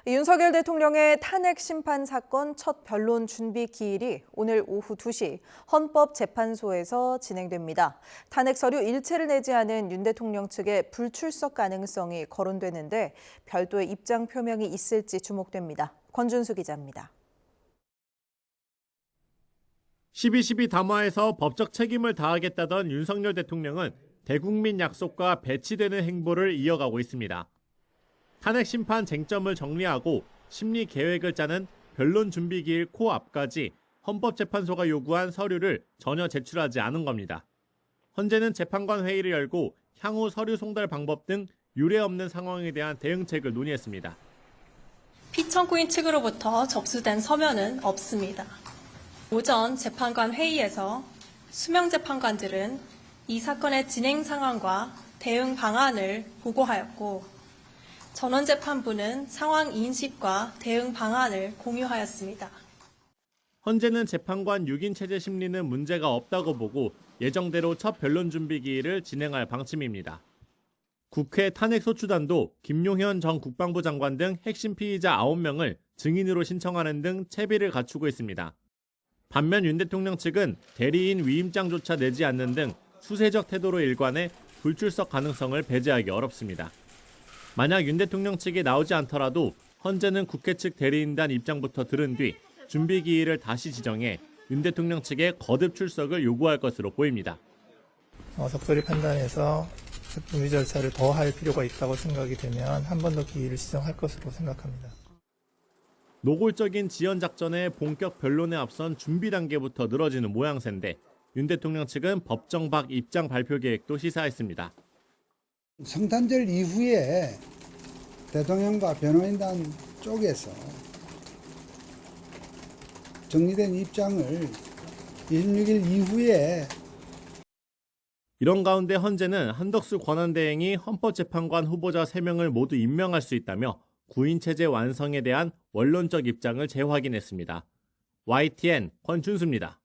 윤석열 대통령의 탄핵 심판 사건 첫 변론 준비 기일이 오늘 오후 2시 헌법재판소에서 진행됩니다. 탄핵 서류 일체를 내지 않은 윤 대통령 측의 불출석 가능성이 거론되는데 별도의 입장 표명이 있을지 주목됩니다. 권준수 기자입니다. 12.12 담화에서 법적 책임을 다하겠다던 윤석열 대통령은 대국민 약속과 배치되는 행보를 이어가고 있습니다. 탄핵 심판 쟁점을 정리하고 심리 계획을 짜는 변론 준비 기일 코앞까지 헌법재판소가 요구한 서류를 전혀 제출하지 않은 겁니다. 헌재는 재판관 회의를 열고 향후 서류 송달 방법 등 유례없는 상황에 대한 대응책을 논의했습니다. 피청구인 측으로부터 접수된 서면은 없습니다. 오전 재판관 회의에서 수명 재판관들은 이 사건의 진행 상황과 대응 방안을 보고하였고 전원재판부는 상황 인식과 대응 방안을 공유하였습니다. 헌재는 재판관 6인 체제 심리는 문제가 없다고 보고 예정대로 첫 변론 준비 기일을 진행할 방침입니다. 국회 탄핵소추단도 김용현 전 국방부 장관 등 핵심 피의자 9명을 증인으로 신청하는 등 채비를 갖추고 있습니다. 반면 윤 대통령 측은 대리인 위임장조차 내지 않는 등 수세적 태도로 일관해 불출석 가능성을 배제하기 어렵습니다. 만약 윤 대통령 측이 나오지 않더라도 헌재는 국회 측 대리인단 입장부터 들은 뒤 준비 기일을 다시 지정해 윤 대통령 측의 거듭 출석을 요구할 것으로 보입니다. 적절히 판단해서 준비 절차를 더 할 필요가 있다고 생각이 되면 한 번 더 기일을 지정할 것으로 생각합니다. 노골적인 지연 작전의 본격 변론에 앞선 준비 단계부터 늘어지는 모양새인데 윤 대통령 측은 법정 밖 입장 발표 계획도 시사했습니다. 성탄절 이후에 대통령과 변호인단 쪽에서 정리된 입장을 26일 이후에 이런 가운데 헌재는 한덕수 권한대행이 헌법재판관 후보자 3명을 모두 임명할 수 있다며 구인 체제 완성에 대한 원론적 입장을 재확인했습니다. YTN 권준수입니다.